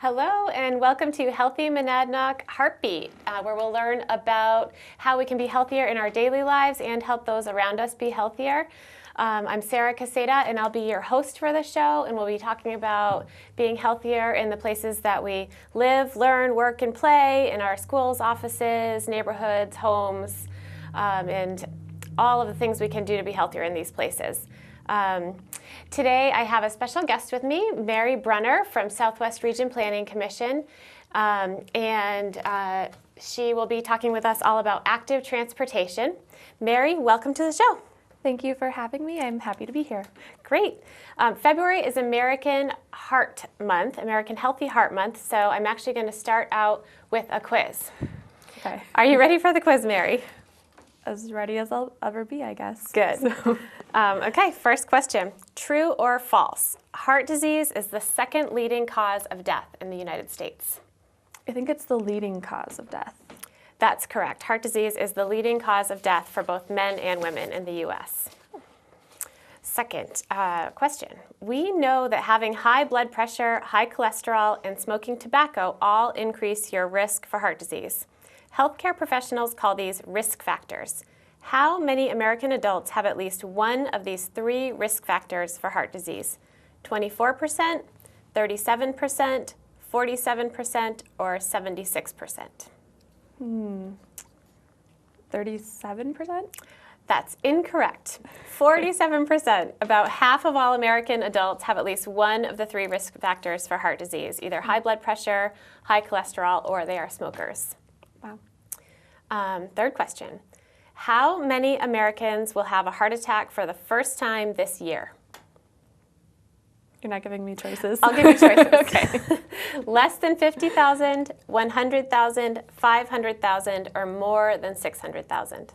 Hello and welcome to Healthy Monadnock Heartbeat, where we'll learn about how we can be healthier in our daily lives and help those around us be healthier. I'm Sarah Caseta and I'll be your host for the show, and we'll be talking about being healthier in the places that we live, learn, work, and play, in our schools, offices, neighborhoods, homes, and all of the things we can do to be healthier in these places. Today I have a special guest with me, Mary Brunner from Southwest Region Planning Commission, and she will be talking with us all about active transportation. Mary, welcome to the show. Thank you for having me. I'm happy to be here. Great. February is American Heart Month, American Healthy Heart Month, so I'm actually going to start out with a quiz. Okay. Are you ready for the quiz, Mary? As ready as I'll ever be, I guess. Good. Okay, first question. True or false? Heart disease is the second leading cause of death in the United States. I think it's the leading cause of death. That's correct. Heart disease is the leading cause of death for both men and women in the U.S. Second question. We know that having high blood pressure, high cholesterol, and smoking tobacco all increase your risk for heart disease. Healthcare professionals call these risk factors. How many American adults have at least one of these three risk factors for heart disease? 24%, 37%, 47%, or 76%? 37%? That's incorrect. 47%. About half of all American adults have at least one of the three risk factors for heart disease, either high blood pressure, high cholesterol, or they are smokers. Wow. Third question. How many Americans will have a heart attack for the first time this year? You're not giving me choices. I'll give you choices. Okay. Less than 50,000, 100,000, 500,000, or more than 600,000?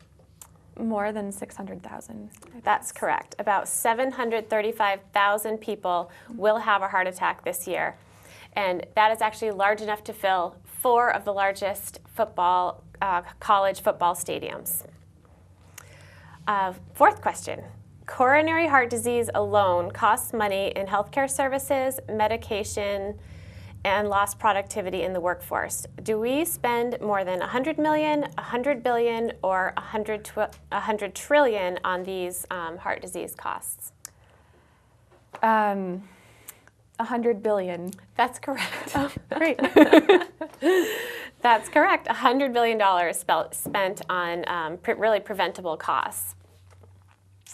More than 600,000. That's correct. About 735,000 people will have a heart attack this year. And that is actually large enough to fill 4 of the largest college football stadiums. Fourth question. Coronary heart disease alone costs money in healthcare services, medication, and lost productivity in the workforce. Do we spend more than 100 million, 100 billion, or 100 trillion on these heart disease costs? 100 billion. That's correct. Oh, great. That's correct. $100 billion spent on really preventable costs,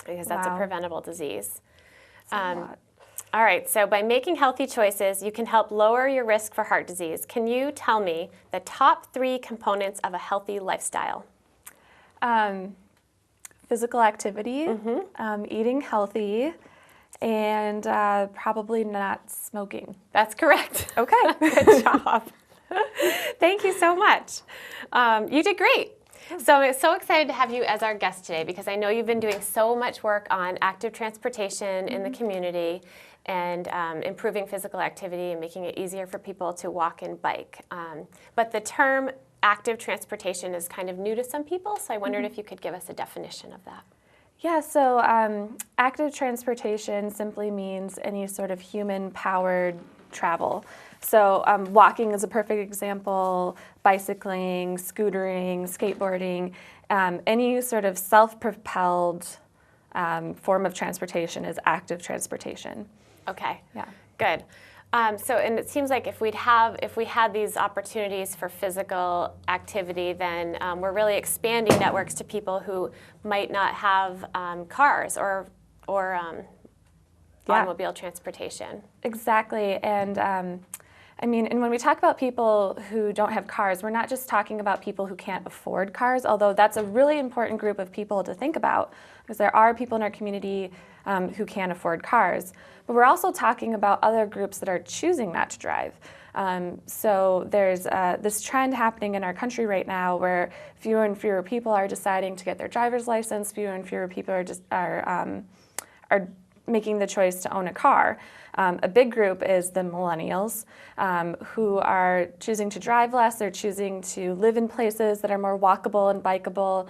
because that's a preventable disease. That's all right, so by making healthy choices, you can help lower your risk for heart disease. Can you tell me the top 3 components of a healthy lifestyle? Physical activity, eating healthy, and probably not smoking. That's correct. Okay. Good job. Thank you so much. You did great. So I'm so excited to have you as our guest today, because I know you've been doing so much work on active transportation in the community and improving physical activity and making it easier for people to walk and bike. But the term active transportation is kind of new to some people, so I wondered if you could give us a definition of that. Yeah, so active transportation simply means any sort of human-powered travel. So walking is a perfect example, bicycling, scootering, skateboarding, any sort of self-propelled form of transportation is active transportation. Okay. Yeah. Good. And it seems like if we had these opportunities for physical activity, then we're really expanding networks to people who might not have cars or automobile transportation. Exactly. And and when we talk about people who don't have cars, we're not just talking about people who can't afford cars, although that's a really important group of people to think about, because there are people in our community who can't afford cars. But we're also talking about other groups that are choosing not to drive. So there's this trend happening in our country right now where fewer and fewer people are deciding to get their driver's license. Fewer and fewer people are making the choice to own a car. A big group is the millennials, who are choosing to drive less. They're choosing to live in places that are more walkable and bikeable,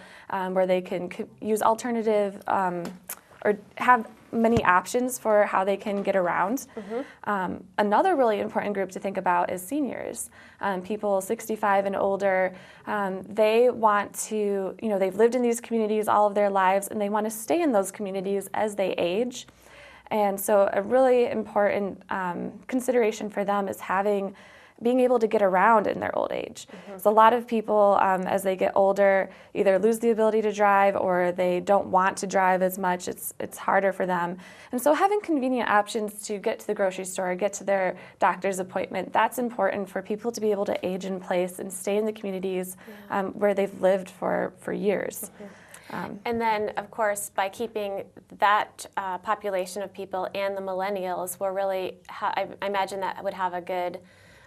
where they can use alternative or have many options for how they can get around. Another really important group to think about is seniors. People 65 and older, they want to, they've lived in these communities all of their lives, and they want to stay in those communities as they age. And so a really important consideration for them is being able to get around in their old age. So a lot of people, as they get older, either lose the ability to drive or they don't want to drive as much. It's harder for them. And so having convenient options to get to the grocery store, get to their doctor's appointment, that's important for people to be able to age in place and stay in the communities where they've lived for years. And then, of course, by keeping that population of people and the millennials, we're really, I imagine that would have a good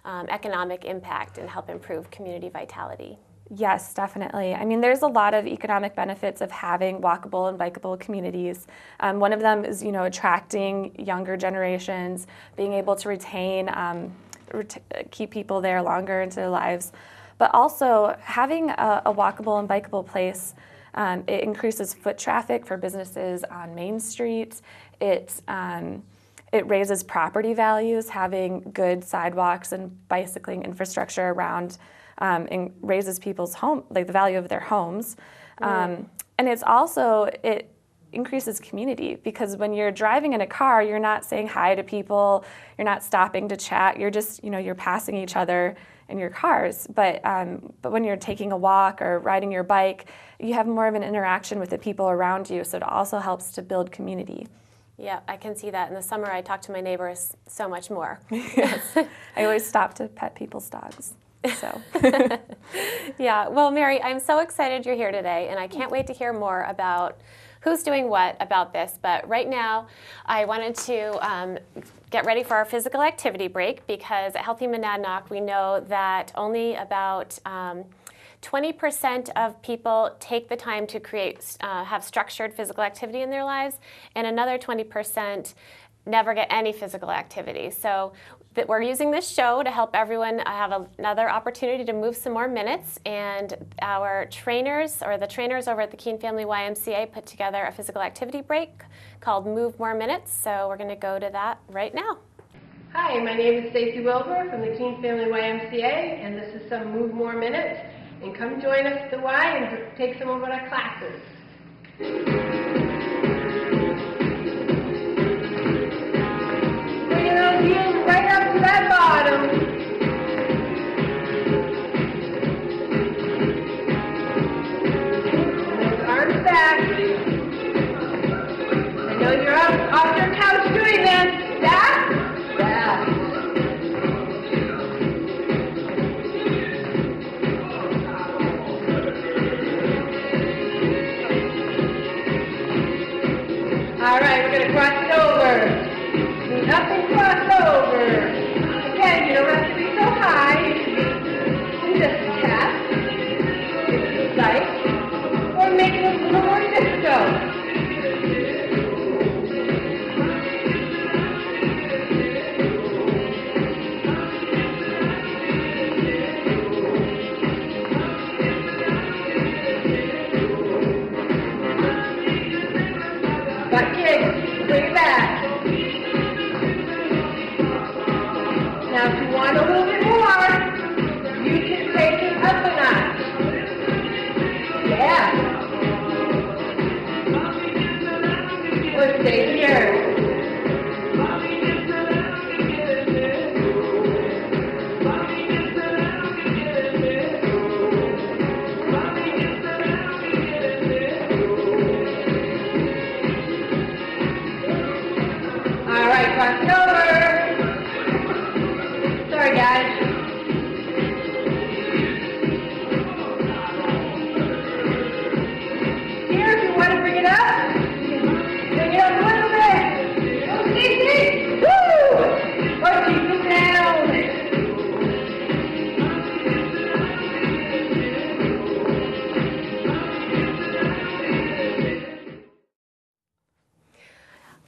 economic impact and help improve community vitality. Yes, definitely. I mean, there's a lot of economic benefits of having walkable and bikeable communities. One of them is, attracting younger generations, being able to retain, keep people there longer into their lives. But also, having a walkable and bikeable place, it increases foot traffic for businesses on Main Street. It raises property values, having good sidewalks and bicycling infrastructure around, and raises people's the value of their homes. And it increases community, because when you're driving in a car, you're not saying hi to people, you're not stopping to chat, you're just, you're passing each other in your cars. But when you're taking a walk or riding your bike, you have more of an interaction with the people around you, so it also helps to build community. Yeah, I can see that. In the summer, I talk to my neighbors so much more. Yes. I always stop to pet people's dogs. So. Yeah, well, Mary, I'm so excited you're here today, and I can't wait to hear more about who's doing what about this. But right now, I wanted to get ready for our physical activity break, because at Healthy Monadnock, we know that only about 20% of people take the time to have structured physical activity in their lives, and another 20% never get any physical activity. So we're using this show to help everyone have another opportunity to move some more minutes, and our trainers, or the trainers over at the Keene Family YMCA, put together a physical activity break called Move More Minutes, so we're going to go to that right now. Hi, my name is Stacey Wilbur from the Keene Family YMCA, and this is some Move More Minutes. And come join us at the Y and take some of our classes. Bring those heels right up to that bottom. And those arms back. I know you're off your couch doing this. Back, back. All right, we're going to cross it over. Scoot up and cross over. Again, you don't have to be so high. You can just tap, it's light, or make it a little more difficult. Butt kicks, bring it back. Now if you want a little bit more, you can take it up a notch. Yeah. Or stay here. All right, cross it over. Sorry, guys. Here, if you want to bring it up a little bit.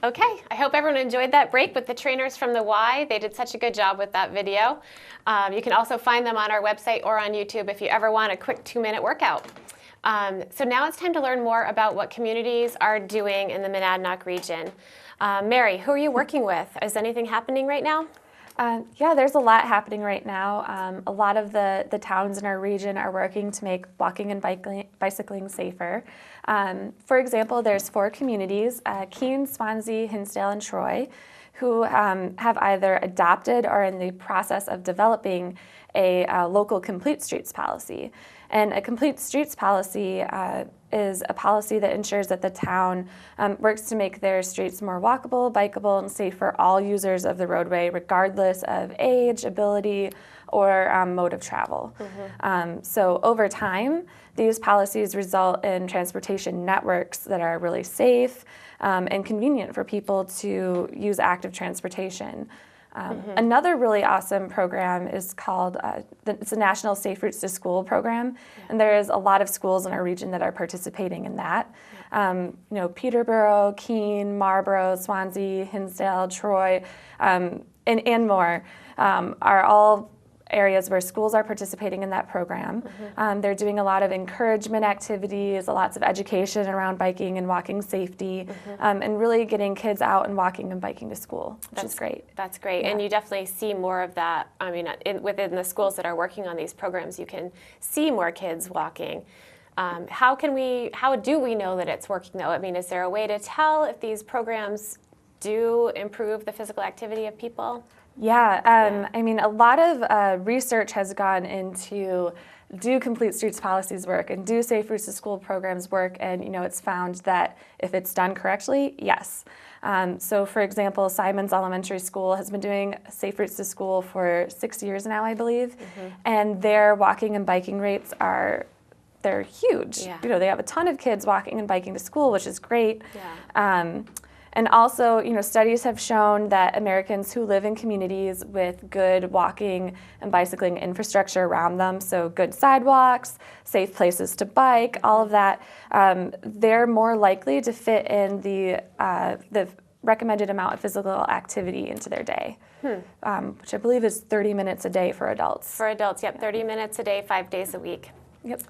Okay, I hope everyone enjoyed that break with the trainers from the Y. They did such a good job with that video. You can also find them on our website or on YouTube if you ever want a quick 2-minute workout. So now it's time to learn more about what communities are doing in the Monadnock region. Mary, who are you working with? Is anything happening right now? Yeah, there's a lot happening right now. A lot of the towns in our region are working to make walking and bicycling safer. For example, there's 4 communities, Keene, Swansea, Hinsdale, and Troy, who have either adopted or are in the process of developing a local complete streets policy. And a complete streets policy is a policy that ensures that the town works to make their streets more walkable, bikeable, and safe for all users of the roadway, regardless of age, ability, or mode of travel. So over time, these policies result in transportation networks that are really safe and convenient for people to use active transportation. Another really awesome program is called, it's a National Safe Routes to School program, and there is a lot of schools in our region that are participating in that. Peterborough, Keene, Marlborough, Swansea, Hinsdale, Troy, and more are all areas where schools are participating in that program. They're doing a lot of encouragement activities, lots of education around biking and walking safety, and really getting kids out and walking and biking to school, which is great. That's great, Yeah. and you definitely see more of that. I mean, within the schools that are working on these programs, you can see more kids walking. How do we know that it's working though? I mean, is there a way to tell if these programs do improve the physical activity of people? Yeah, I mean, a lot of research has gone into do complete streets policies work and do safe routes to school programs work, and it's found that if it's done correctly, yes. So for example, Simons Elementary School has been doing safe routes to school for 6 years now, I believe, and their walking and biking rates they're huge. Yeah. They have a ton of kids walking and biking to school, which is great. Yeah. And also, studies have shown that Americans who live in communities with good walking and bicycling infrastructure around them, so good sidewalks, safe places to bike, all of that, they're more likely to fit in the recommended amount of physical activity into their day, which I believe is 30 minutes a day for adults. For adults, yep, 30 minutes a day, 5 days a week. Yep.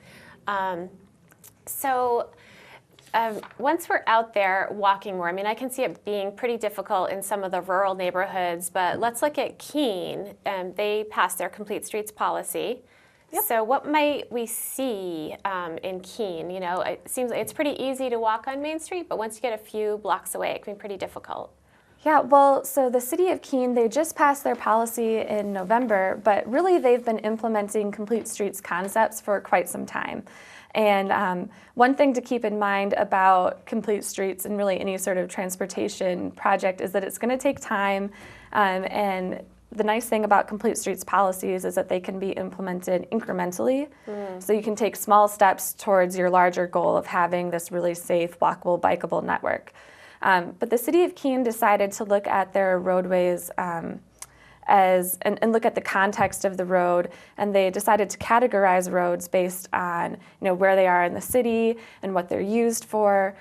Once we're out there walking more, I mean, I can see it being pretty difficult in some of the rural neighborhoods, but let's look at Keene. They passed their complete streets policy. Yep. So what might we see in Keene? It seems like it's pretty easy to walk on Main Street, but once you get a few blocks away, it can be pretty difficult. Yeah, well, so the city of Keene, they just passed their policy in November, but really they've been implementing complete streets concepts for quite some time. And one thing to keep in mind about complete streets and really any sort of transportation project is that it's going to take time. And the nice thing about complete streets policies is that they can be implemented incrementally. So you can take small steps towards your larger goal of having this really safe, walkable, bikeable network. But the city of Keene decided to look at their roadways and look at the context of the road, and they decided to categorize roads based on where they are in the city and what they're used for.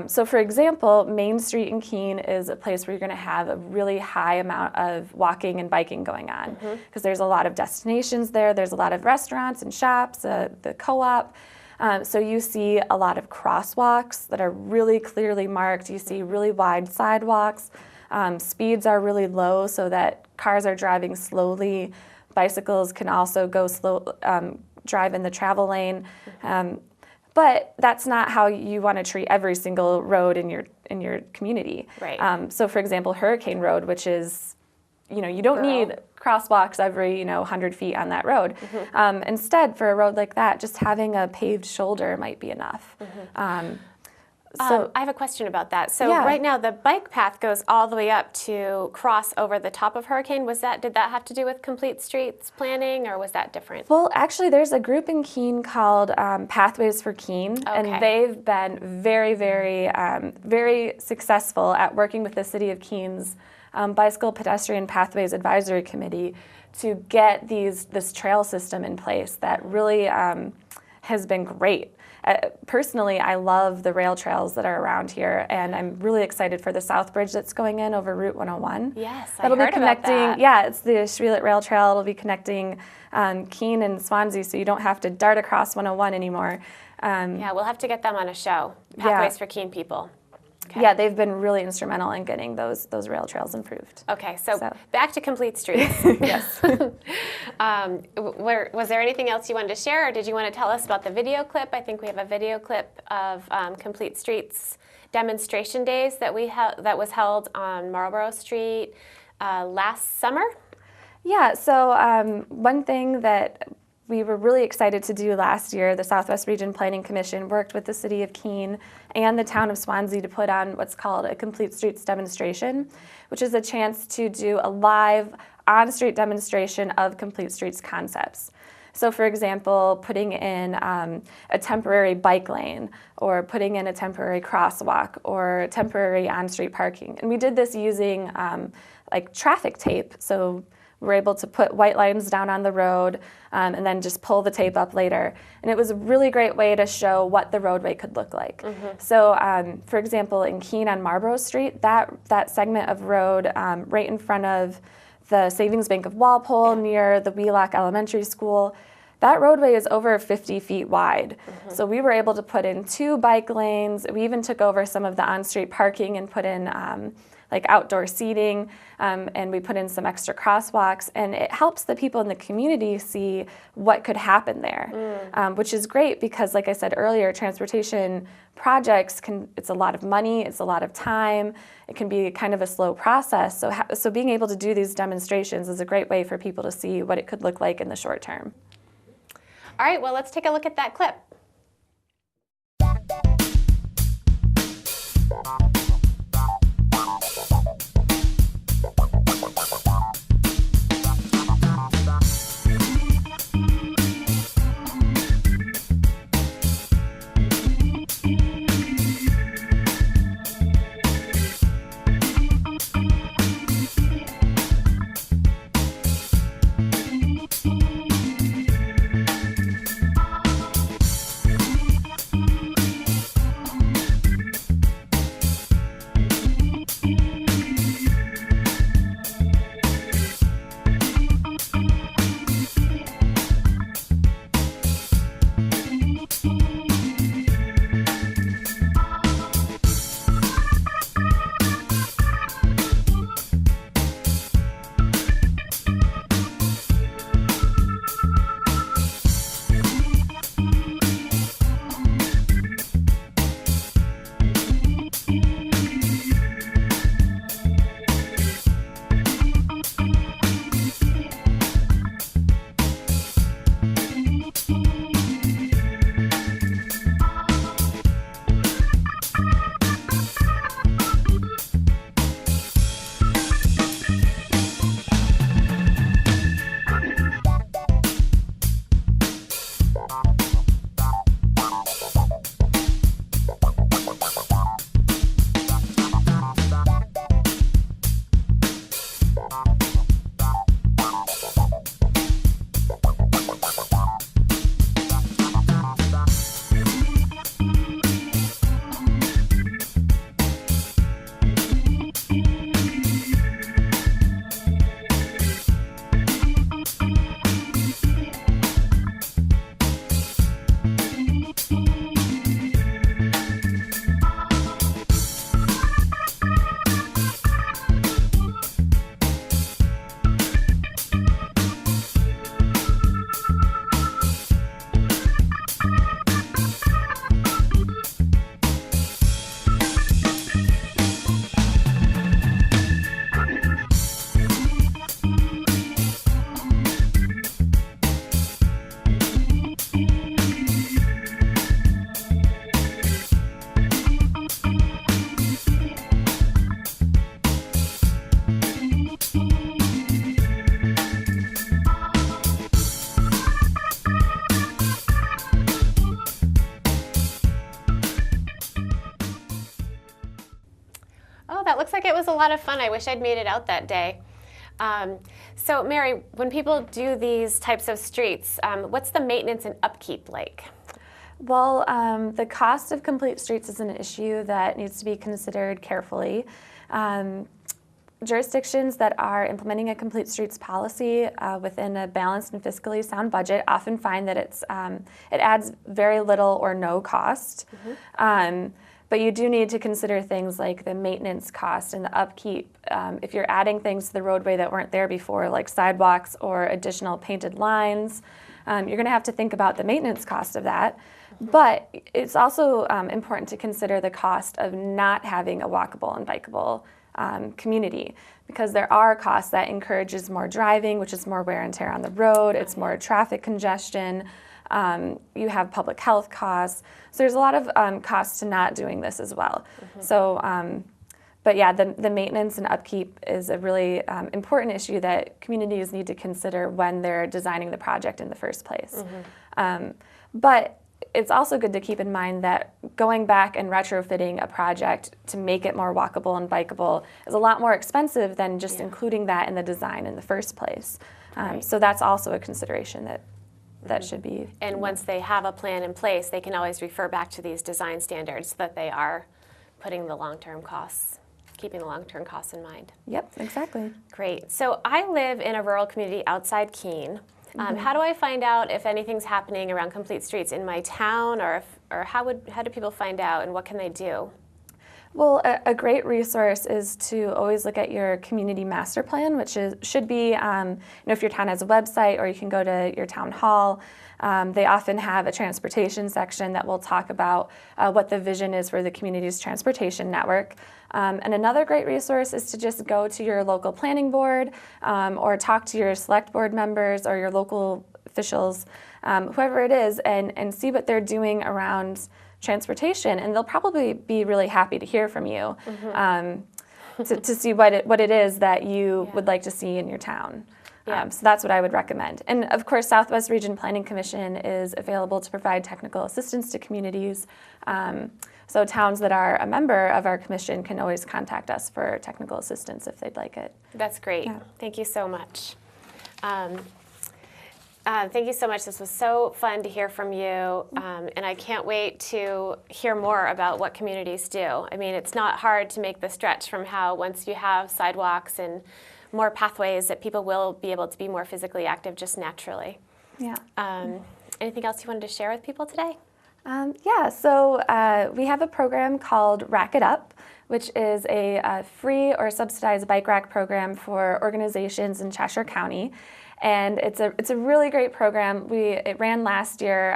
So for example, Main Street in Keene is a place where you're going to have a really high amount of walking and biking going on because there's a lot of destinations there, there's a lot of restaurants and shops, the co-op. So you see a lot of crosswalks that are really clearly marked. You see really wide sidewalks. Speeds are really low so that cars are driving slowly. Bicycles can also go slow, drive in the travel lane. But that's not how you want to treat every single road in your community. Right. So for example, Hurricane Road, which is, you don't need crosswalks every 100 feet on that road. Instead, for a road like that, just having a paved shoulder might be enough. So I have a question about that. So right now the bike path goes all the way up to cross over the top of Hurricane. Did that have to do with complete streets planning, or was that different? Well, actually, there's a group in Keene called Pathways for Keene, and they've been very, very, very successful at working with the City of Keene's Bicycle Pedestrian Pathways Advisory Committee to get this trail system in place that really has been great. Personally, I love the rail trails that are around here, and I'm really excited for the South Bridge that's going in over Route 101. Yes, That'll I heard be connecting. about that. Yeah, it's the Schwielet Rail Trail. It'll be connecting Keene and Swansea, so you don't have to dart across 101 anymore. Yeah, we'll have to get them on a show. Pathways for Keene people. Okay. Yeah, they've been really instrumental in getting those rail trails improved. Okay, so back to Complete Streets. Yes. Was there anything else you wanted to share, or did you want to tell us about the video clip? I think we have a video clip of Complete Streets demonstration days that that was held on Marlborough Street last summer. Yeah, so one thing that we were really excited to do last year, the Southwest Region Planning Commission worked with the City of Keene and the town of Swansea to put on what's called a Complete Streets demonstration, which is a chance to do a live on-street demonstration of Complete Streets concepts. So for example, putting in a temporary bike lane, or putting in a temporary crosswalk, or temporary on-street parking. And we did this using like traffic tape. So we're able to put white lines down on the road and then just pull the tape up later. And it was a really great way to show what the roadway could look like. Mm-hmm. So for example, in Keene on Marlborough Street, that segment of road right in front of the Savings Bank of Walpole near the Wheelock Elementary School, that roadway is over 50 feet wide. Mm-hmm. So we were able to put in 2 bike lanes. We even took over some of the on-street parking and put in like outdoor seating, and we put in some extra crosswalks, and it helps the people in the community see what could happen there, which is great because, like I said earlier, transportation projects it's a lot of money, it's a lot of time, it can be kind of a slow process, so being able to do these demonstrations is a great way for people to see what it could look like in the short term. All right, well, let's take a look at that clip. That looks like it was a lot of fun. I wish I'd made it out that day. So Mary, when people do these types of streets, what's the maintenance and upkeep like? Well, the cost of complete streets is an issue that needs to be considered carefully. Jurisdictions that are implementing a complete streets policy within a balanced and fiscally sound budget often find that it adds very little or no cost. But you do need to consider things like the maintenance cost and the upkeep. If you're adding things to the roadway that weren't there before, like sidewalks or additional painted lines, you're going to have to think about the maintenance cost of that. But it's also important to consider the cost of not having a walkable and bikeable community, because there are costs that encourages more driving, which is more wear and tear on the road. It's more traffic congestion. You have public health costs. So there's a lot of costs to not doing this as well. So, but yeah, the maintenance and upkeep is a really important issue that communities need to consider when they're designing the project in the first place. But it's also good to keep in mind that going back and retrofitting a project to make it more walkable and bikeable is a lot more expensive than just including that in the design in the first place. So that's also a consideration that should be. And once they have a plan in place, they can always refer back to these design standards so that they are putting the long-term costs, keeping the long-term costs in mind. Yep, exactly. Great. So I live in a rural community outside Keene. How do I find out if anything's happening around complete streets in my town, or how do people find out, and what can they do? Well, a great resource is to always look at your community master plan, which should be, if your town has a website, or you can go to your town hall. They often have a transportation section that will talk about what the vision is for the community's transportation network. And another great resource is to just go to your local planning board or talk to your select board members or your local officials, whoever it is, and see what they're doing around transportation, and they'll probably be really happy to hear from you to see what it is that you would like to see in your town. So that's what I would recommend. And of course, Southwest Region Planning Commission is available to provide technical assistance to communities. So towns that are a member of our commission can always contact us for technical assistance if they'd like it. That's great. Yeah. Thank you so much. Thank you so much. This was so fun to hear from you, and I can't wait to hear more about what communities do. I mean, it's not hard to make the stretch from how once you have sidewalks and more pathways that people will be able to be more physically active just naturally. Yeah. Anything else you wanted to share with people today? So we have a program called Rack It Up, which is a free or subsidized bike rack program for organizations in Cheshire County. And it's a really great program. It ran last year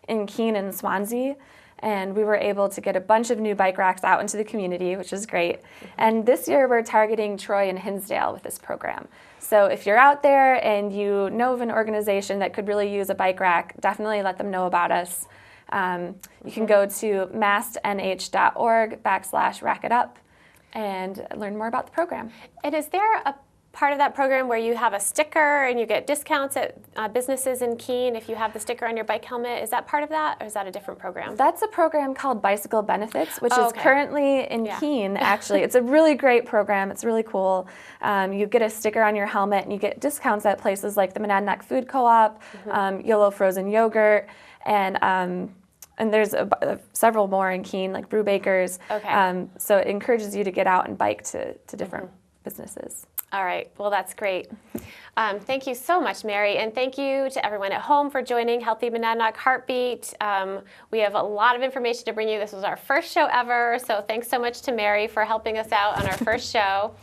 in Keene and Swansea, and we were able to get a bunch of new bike racks out into the community, which is great. And this year we're targeting Troy and Hinsdale with this program. So if you're out there and you know of an organization that could really use a bike rack, definitely let them know about us. You can go to mastnh.org/rackitup and learn more about the program. And is there a part of that program where you have a sticker and you get discounts at businesses in Keene if you have the sticker on your bike helmet? Is that part of that, or is that a different program? That's a program called Bicycle Benefits, which is currently in Keene, actually. It's a really great program. It's really cool. You get a sticker on your helmet and you get discounts at places like the Monadnock Food Co-op, YOLO Frozen Yogurt, and there's several more in Keene, like Brew Bakers. So it encourages you to get out and bike to different businesses. All right, well, that's great. Thank you so much, Mary, and thank you to everyone at home for joining Healthy Monadnock Heartbeat. We have a lot of information to bring you. This was our first show ever, so thanks so much to Mary for helping us out on our first show.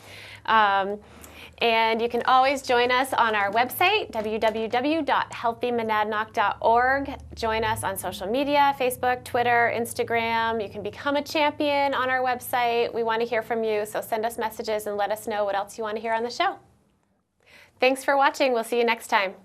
And you can always join us on our website, www.healthymonadnock.org. Join us on social media, Facebook, Twitter, Instagram. You can become a champion on our website. We want to hear from you, so send us messages and let us know what else you want to hear on the show. Thanks for watching. We'll see you next time.